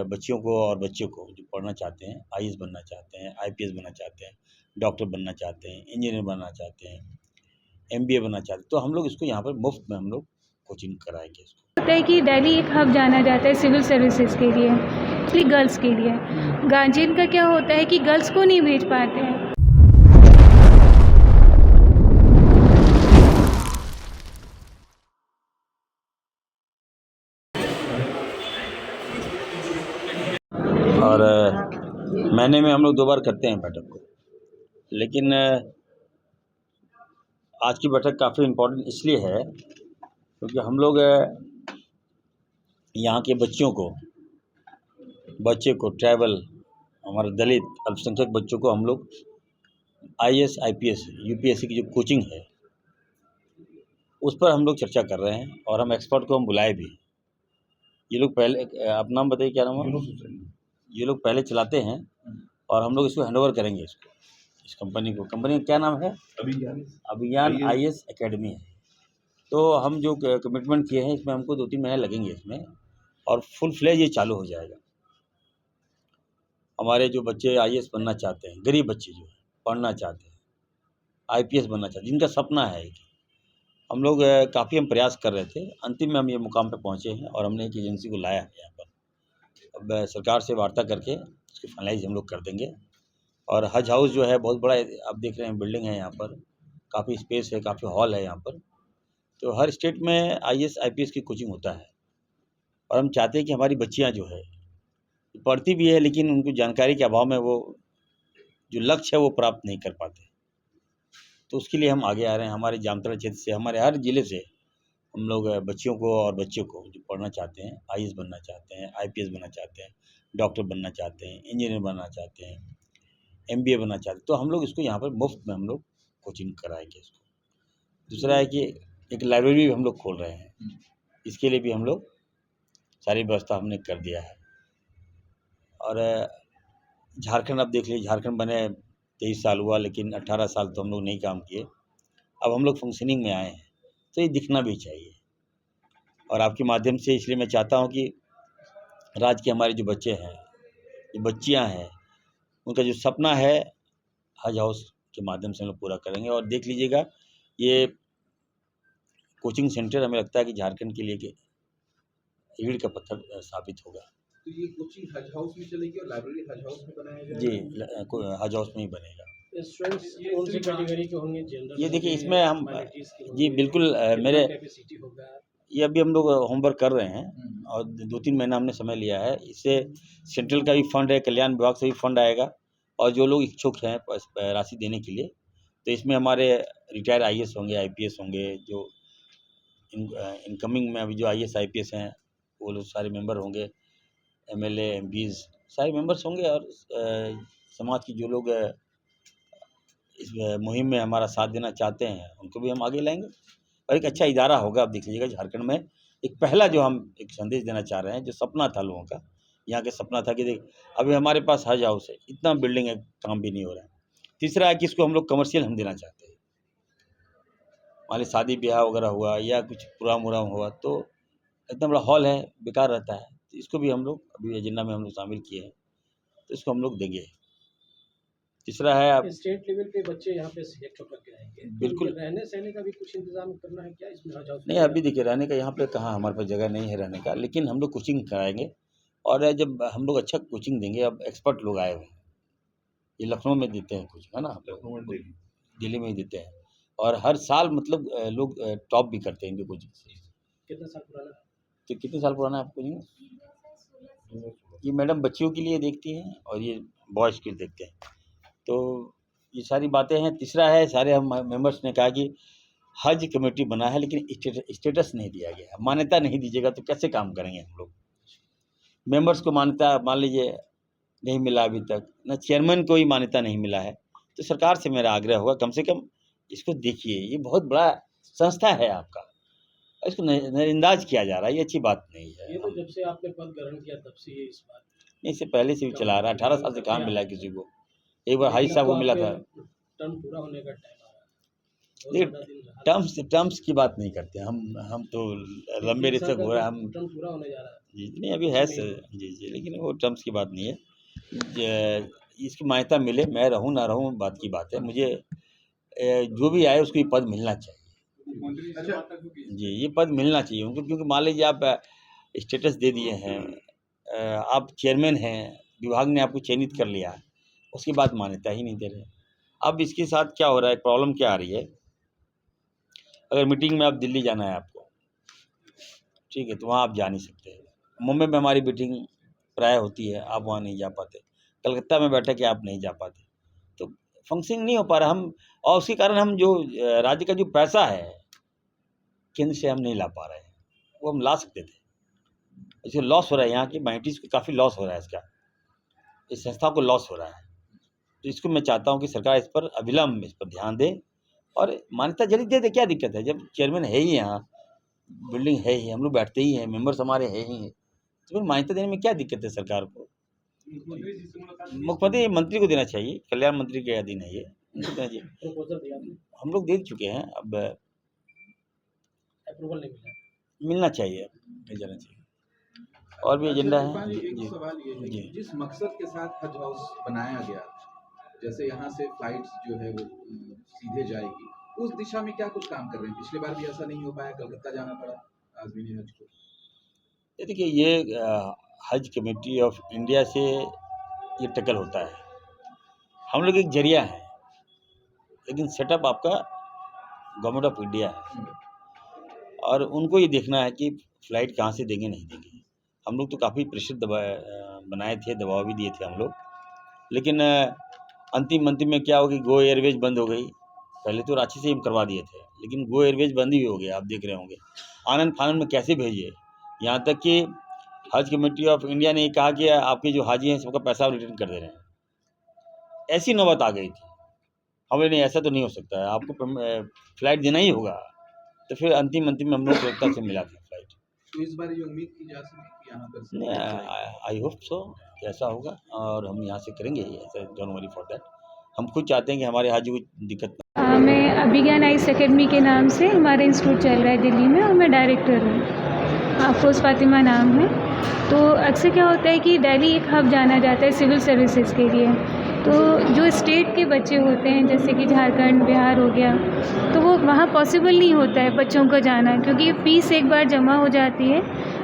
बच्चियों को और बच्चों को जो पढ़ना चाहते हैं, आईएएस बनना चाहते हैं, आईपीएस बनना चाहते हैं, डॉक्टर बनना चाहते हैं, इंजीनियर बनना चाहते हैं, एमबीए बनना चाहते हैं, तो हम लोग इसको यहाँ पर मुफ्त में हम लोग कोचिंग कराएंगे इसको। होता है कि दिल्ली एक हब जाना जाता है सिविल सर्विसेज के लिए, स्पेशली गर्ल्स के लिए। गार्जियन का क्या होता है कि गर्ल्स को नहीं भेज पाते हैं। और महीने में हम लोग 2 बार करते हैं बैठक को, लेकिन आज की बैठक काफ़ी इम्पोर्टेंट इसलिए है क्योंकि हम लोग यहाँ के बच्चे को ट्राइबल, हमारे दलित अल्पसंख्यक बच्चों को हम लोग आईएएस, आईपीएस, यूपीएससी की जो कोचिंग है उस पर हम लोग चर्चा कर रहे हैं और हम एक्सपर्ट को हम बुलाए भी। ये लोग पहले, आप नाम बताइए, क्या नाम है? ये लोग पहले चलाते हैं और हम लोग इसको हैंडओवर करेंगे इसको, इस कंपनी को। कंपनी का क्या नाम है? अभियान आईएएस एकेडमी है। तो हम जो कमिटमेंट किए हैं इसमें हमको 2-3 महीने लगेंगे इसमें, और फुल फ्लेज ये चालू हो जाएगा। हमारे जो बच्चे आईएएस बनना चाहते हैं, गरीब बच्चे जो है पढ़ना चाहते हैं, आईपीएस बनना चाहते हैं, जिनका सपना है कि हम लोग काफ़ी हम प्रयास कर रहे थे, अंतिम में हम ये मुकाम पे पहुँचे हैं और हमने एक एजेंसी को लाया है यहाँ पर। अब सरकार से वार्ता करके इसको फाइनलाइज हम लोग कर देंगे। और हज हाउस जो है बहुत बड़ा, आप देख रहे हैं बिल्डिंग है यहाँ पर, काफ़ी स्पेस है, काफ़ी हॉल है यहाँ पर। तो हर स्टेट में आईएएस, आईपीएस की कोचिंग होता है और हम चाहते हैं कि हमारी बच्चियाँ जो है पढ़ती भी है लेकिन उनको जानकारी के अभाव में वो जो लक्ष्य है वो प्राप्त नहीं कर पाते। तो उसके लिए हम आगे आ रहे हैं। हमारे जामताड़ा क्षेत्र से, हमारे हर ज़िले से हम लोग बच्चियों को और बच्चों को जो पढ़ना चाहते हैं, आईएएस बनना चाहते हैं, आईपीएस बनना चाहते हैं, डॉक्टर बनना चाहते हैं, इंजीनियर बनना चाहते हैं, एमबीए बनना चाहते हैं, तो हम लोग इसको यहाँ पर मुफ्त में हम लोग कोचिंग कराएंगे इसको। दूसरा है कि एक लाइब्रेरी भी हम लोग खोल रहे हैं, इसके लिए भी हम लोग सारी व्यवस्था हमने कर दिया है। और झारखंड, अब देख लीजिए, झारखंड बने 23 साल हुआ लेकिन 18 साल तो हम लोग नहीं काम किए। अब हम लोग फंक्शनिंग में आए हैं, तो ये दिखना भी चाहिए। और आपके माध्यम से इसलिए मैं चाहता हूँ कि राज्य के हमारे जो बच्चे हैं, जो बच्चियाँ हैं, उनका जो सपना है हज हाउस के माध्यम से हम लोग पूरा करेंगे। और देख लीजिएगा, ये कोचिंग सेंटर हमें लगता है कि झारखंड के लिए कि रीढ़ का पत्थर साबित होगा। तो ये कोचिंग हज हाउस में चलेगी और लाइब्रेरी हज हाउस में बनाया जाएगा? जी, हज हाउस में ही बनेगा। स्टूडेंट्स कौन सी कैटेगरी के होंगे? जनरल? ये देखिए, इसमें हम जी बिल्कुल मेरे कैपेसिटी होगा? ये अभी हम लोग होमवर्क कर रहे हैं और 2-3 महीना हमने समय लिया है। इससे सेंट्रल का भी फंड है, कल्याण विभाग से भी फंड आएगा और जो लोग इच्छुक हैं राशि देने के लिए, तो इसमें हमारे रिटायर्ड आईएएस होंगे, आईपीएस होंगे, जो इनकमिंग में अभी जो आईएएस, आईपीएस हैं वो लोग सारे मेंबर होंगे, एमएलए, एमपीज़ सारे मेंबर्स होंगे। और समाज की जो लोग इस मुहिम में हमारा साथ देना चाहते हैं उनको भी हम आगे लाएंगे और एक अच्छा इदारा होगा। आप देख लीजिएगा, झारखंड में एक पहला जो हम एक संदेश देना चाह रहे हैं, जो सपना था लोगों का, यहाँ के सपना था कि देख अभी हमारे पास हज हाउस है, इतना बिल्डिंग है, काम भी नहीं हो रहा है। तीसरा है कि इसको हम लोग कमर्शियल हम देना चाहते हैं। मान ली शादी ब्याह वगैरह हुआ या कुछ प्रोग्राम वोग्राम हुआ तो इतना बड़ा हॉल है, बेकार रहता है, तो इसको भी हम लोग अभी एजेंडा में हम लोग शामिल किए हैं, तो इसको हम लोग देंगे। तीसरा है, आप स्टेट लेवल पे बच्चे यहाँ पे सिलेक्ट होकर के आएंगे, बिल्कुल। रहने सहने का भी कुछ इंतजाम करना है क्या इसमें? हज हाउस नहीं, अभी देखिए, रहने का यहाँ पे कहाँ हमारे पास जगह नहीं है रहने का, लेकिन हम लोग कोचिंग कराएंगे और जब हम लोग अच्छा कोचिंग देंगे, अब एक्सपर्ट लोग आए हुए हैं, ये लखनऊ में देते हैं कोचिंग, है ना, दिल्ली में ही देते हैं और हर साल मतलब लोग टॉप भी करते हैं इनके कोचिंग से। कितना साल पुराना? तो कितने साल पुराना है आपको कोचिंग? ये मैडम बच्चियों के लिए देखती हैं और ये बॉयज़ के लिए देखते हैं, तो ये सारी बातें हैं। तीसरा है, सारे हम मेंबर्स ने कहा कि हज कमेटी बना है लेकिन स्टेटस नहीं दिया गया, मान्यता नहीं दीजिएगा तो कैसे काम करेंगे हम लोग। मेंबर्स को मान्यता मान लीजिए नहीं मिला अभी तक, ना चेयरमैन को ही मान्यता नहीं मिला है, तो सरकार से मेरा आग्रह होगा कम से कम इसको देखिए। ये बहुत बड़ा संस्था है आपका, इसको नज़रअंदाज किया जा रहा है, ये अच्छी बात नहीं है। ये तो जब से आपने पद ग्रहण किया तब से ये इस बात नहीं, इससे पहले से भी चला रहा है। 18 साल से काम मिला है किसी को, एक बार हाई साहब को मिला था। टर्म पूरा होने का टाइम आ रहा है। बहुत देखिए, ज़्यादा दिन रहा। टर्म्स की बात नहीं करते हम तो लंबे रेस तक हो रहा है हम। टर्म पूरा होने जा रहा है। जी नहीं अभी है सर जी जी, लेकिन वो टर्म्स की बात नहीं है। इसकी मान्यता मिले, मैं रहूँ ना रहूँ बात की बात है। मुझे जो भी आए उसको ये पद मिलना चाहिए। अच्छा, जी ये पद मिलना चाहिए उनको, क्योंकि मान लीजिए आप स्टेटस दे दिए हैं, आप चेयरमैन हैं, विभाग ने आपको चयनित कर लिया, उसके बाद मान्यता ही नहीं दे रहे। अब इसके साथ क्या हो रहा है, प्रॉब्लम क्या आ रही है, अगर मीटिंग में आप दिल्ली जाना है आपको, ठीक है, तो वहाँ आप जा नहीं सकते। मुंबई में हमारी मीटिंग प्राय होती है, आप वहाँ नहीं जा पाते। कलकत्ता में बैठक है, आप नहीं जा पाते। तो फंक्शनिंग नहीं हो पा रहा हम, और उसके कारण हम जो राज्य का जो पैसा है केंद्र से हम नहीं ला पा रहे हैं, वो हम ला सकते थे। इससे लॉस हो रहा है, यहाँ की माइनॉरिटीज़ को काफ़ी लॉस हो रहा है, इसका इस संस्था को लॉस हो रहा है। तो इसको मैं चाहता हूँ कि सरकार इस पर अविलंब इस पर ध्यान दे और मान्यता जल्दी दे दे। क्या दिक्कत है, जब चेयरमैन है ही यहाँ, बिल्डिंग है ही, हम लोग बैठते ही हैं, मेंबर्स हमारे हैं ही, तो फिर मान्यता देने में क्या दिक्कत है सरकार को। मुख्यमंत्री मंत्री को देना चाहिए, कल्याण मंत्री के अधीन है ये, उनको देना चाहिए। प्रपोजल दिया आपने, हम लोग दे चुके हैं, अब अप्रूवल नहीं मिला। मिलना चाहिए, मिल जाना चाहिए। और भी एजेंडा है जी, एक जी सवाल ये है जी। कि जिस मकसद के साथ हज हाउस बनाया गया, जैसे यहाँ से फ्लाइट्स जो है वो सीधे जाएगी, उस दिशा में क्या कुछ काम कर रहे हैं? पिछली बार भी ऐसा नहीं हो पाया, कलकत्ता जाना पड़ा आज़मीन हज को। ये देखिए, ये हज कमेटी ऑफ इंडिया से ये टकल होता है। हम लोग एक जरिया है, लेकिन सेटअप आपका गवर्नमेंट ऑफ इंडिया है, और उनको ये देखना है कि फ़्लाइट कहाँ से देंगे, नहीं देंगे। हम लोग तो काफ़ी प्रेशर बनाए थे, दबाव भी दिए थे हम लोग, लेकिन अंतिम में क्या हो कि गो एयरवेज बंद हो गई। पहले तो रांची से हम करवा दिए थे, लेकिन गो एयरवेज बंद ही हो गया, आप देख रहे होंगे। आनन फानन में कैसे भेजिए, यहाँ तक कि हज कमेटी ऑफ इंडिया ने ये कहा कि आपके जो हाजी हैं सबका पैसा रिटर्न कर दे रहे हैं। ऐसी नौबत आ गई थी। हमें नहीं, ऐसा तो नहीं हो सकता है, आपको फ़्लाइट देना ही होगा। तो फिर अंतिम में हम लोग कलकत्ता से मिला था फ्लाइट। तो इस बार ये उम्मीद की जा सकती है कि यहाँ पर से नहीं, आई होप सो कि ऐसा होगा, और हम यहाँ से करेंगे ऐसा, डोंट वरी फॉर दैट। हम खुद चाहते हैं कि हमारे हाजी को दिक्कत ना। मैं अभिज्ञान आइस अकेडमी के नाम से हमारा इंस्टीट्यूट चल रहा है दिल्ली में, और मैं डायरेक्टर हूँ। अफरोज़ फ़ातिमा नाम है। तो अक्सर क्या होता है कि दिल्ली एक हब जाना जाता है सिविल सर्विसेज के लिए। तो जो स्टेट के बच्चे होते हैं, जैसे कि झारखंड, बिहार हो गया, तो वो वहाँ पॉसिबल नहीं होता है बच्चों को जाना, क्योंकि फ़ीस एक बार जमा हो जाती है।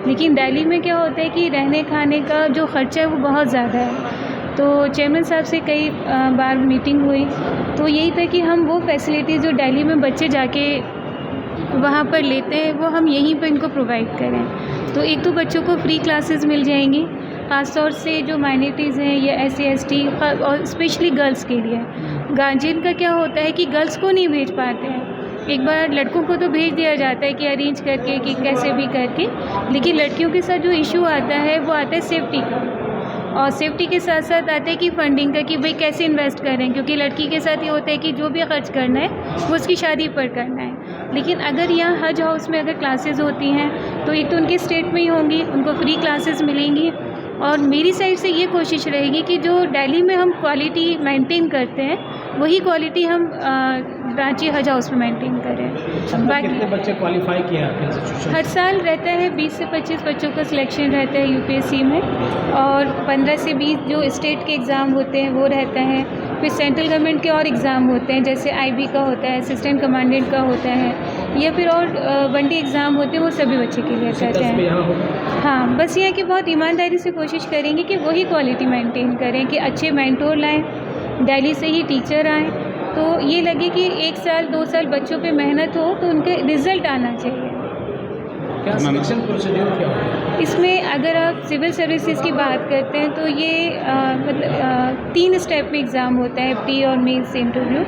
लेकिन दिल्ली में क्या होता है कि रहने खाने का जो ख़र्चा है वो बहुत ज़्यादा है। तो चेयरमैन साहब से कई बार मीटिंग हुई, तो यही था कि हम वो फैसिलिटीज़ जो दिल्ली में बच्चे जाके वहाँ पर लेते हैं, वो हम यहीं पर इनको प्रोवाइड करें। तो एक तो बच्चों को फ्री क्लासेस मिल जाएंगी, ख़ास तौर से जो माइनॉरिटीज़ हैं या SC ST, और स्पेशली गर्ल्स के लिए। गार्जियन का क्या होता है कि गर्ल्स को नहीं भेज पाते हैं। एक बार लड़कों को तो भेज दिया जाता है कि अरेंज करके, कि कैसे भी करके, लेकिन लड़कियों के साथ जो इशू आता है वो आता है सेफ्टी का, और सेफ्टी के साथ साथ आता है कि फंडिंग का, कि भाई कैसे इन्वेस्ट करें, क्योंकि लड़की के साथ ये होता है कि जो भी खर्च करना है वो उसकी शादी पर करना है। लेकिन अगर यहाँ हज हाउस में अगर क्लासेस होती हैं, तो एक तो उनके स्टेट में ही होंगी, उनको फ्री क्लासेस मिलेंगी, और मेरी साइड से ये कोशिश रहेगी कि जो दिल्ली में हम क्वालिटी मेंटेन करते हैं, वही क्वालिटी हम रांची हज हाउस में मेंटेन करें। बाकी कितने बच्चे क्वालिफाई किए हैं आपके इंस्टीट्यूशन? हर साल रहता है 20 से 25 बच्चों का सिलेक्शन रहता है UPSC में, और 15 से 20 जो स्टेट के एग्ज़ाम होते हैं वो रहता है। फिर सेंट्रल गवर्नमेंट के और एग्ज़ाम होते हैं, जैसे IB का होता है, असिस्टेंट कमांडेंट का होता है, या फिर और 1 डे एग्ज़ाम होते हैं, वो सभी बच्चे के लिए करते हैं। हाँ, बस ये है कि बहुत ईमानदारी से कोशिश करेंगे कि वही क्वालिटी मेंटेन करें, कि अच्छे मेंटोर लाएँ, दिल्ली से ही टीचर आएँ, तो ये लगे कि 1 साल 2 साल बच्चों पे मेहनत हो तो उनके रिज़ल्ट आना चाहिए। क्या सिलेक्शन प्रोसीड्यूर क्या होगा इसमें? अगर आप सिविल सर्विसेज की बात करते हैं तो ये मतलब 3 स्टेप में एग्ज़ाम होता है, प्री और मेंस इंटरव्यू,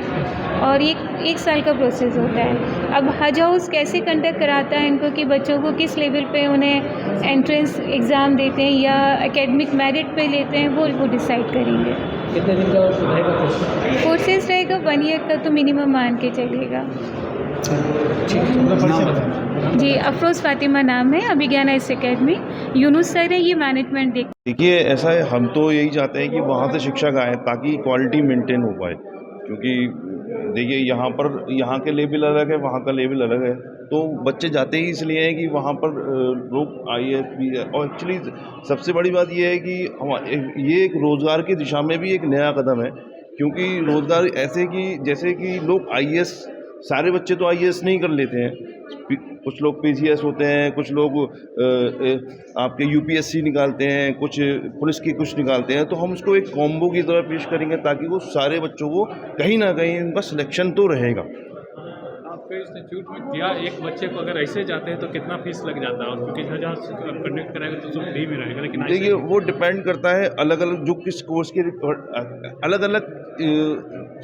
और ये 1 साल का प्रोसेस होता है। अब हज हाउस कैसे कंडक्ट कराता है इनको, कि बच्चों को किस लेवल पे उन्हें एंट्रेंस एग्ज़ाम देते हैं या एकेडमिक मेरिट पे लेते हैं, वो डिसाइड करेंगे। कितने दिन का रहेगा कोर्स? कोर्सेज रहेगा 1 ईयर का तो मिनिमम मान के चलिएगा। जी, अफरोज़ फ़ातिमा नाम है, अभिज्ञान आइस अकेडमी। यूनुस सर है, ये मैनेजमेंट देखिए, ऐसा है, हम तो यही चाहते हैं कि वहाँ से शिक्षक आए ताकि क्वालिटी मेंटेन हो पाए। क्योंकि देखिए यहाँ के लेवल अलग है, वहाँ का लेवल अलग है, तो बच्चे जाते ही इसलिए हैं कि वहाँ पर लोग IAS भी है। और एक्चुअली सबसे बड़ी बात ये है कि ये एक रोज़गार की दिशा में भी एक नया कदम है, क्योंकि रोज़गार ऐसे कि जैसे कि लोग IAS, सारे बच्चे तो IAS नहीं कर लेते हैं, कुछ लोग PCS होते हैं, कुछ लोग आपके UPSC निकालते हैं, कुछ पुलिस की कुछ निकालते हैं, तो हम उसको एक कॉम्बो की तरह पेश करेंगे ताकि वो सारे बच्चों को कहीं ना कहीं उनका सिलेक्शन तो रहेगा। आपके इंस्टीट्यूट में क्या एक बच्चे को अगर ऐसे जाते हैं तो कितना फीस लग जाता है? और क्योंकि जहाँ कंडक्ट कराएगा तो सब फ्री में रहेगा, लेकिन देखिए वो डिपेंड करता है अलग अलग जो किस कोर्स के अलग अलग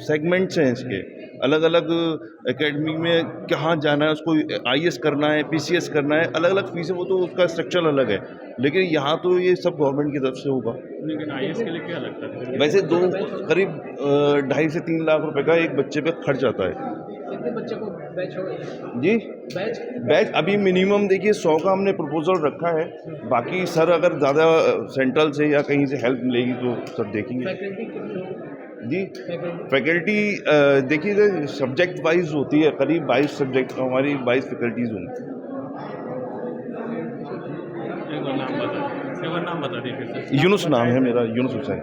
सेगमेंट्स हैं, इसके अलग अलग एकेडमी में कहाँ जाना है, उसको IAS करना है, PCS करना है, अलग अलग फीस है, वो तो उसका स्ट्रक्चर अलग है, लेकिन यहाँ तो ये सब गवर्नमेंट की तरफ से होगा। लेकिन IAS के लिए क्या लगता है? वैसे करीब 2.5 से 3 लाख रुपए का एक बच्चे पे खर्च आता है। कितने बच्चे को बैच होगा जी बैच? बैच अभी मिनिमम देखिए 100 का हमने प्रपोजल रखा है, बाकी सर अगर ज़्यादा सेंट्रल से या कहीं से हेल्प मिलेगी तो सर देखेंगे। फैकल्टी कितने लोग? जी फैकल्टी देखिए सब्जेक्ट वाइज होती है, करीब 22 सब्जेक्ट हमारी 22 फैकल्टीज़ होंगी। एक बार नाम बता दीजिए फिर से। यूनुस नाम है मेरा, यूनुस हुसैन।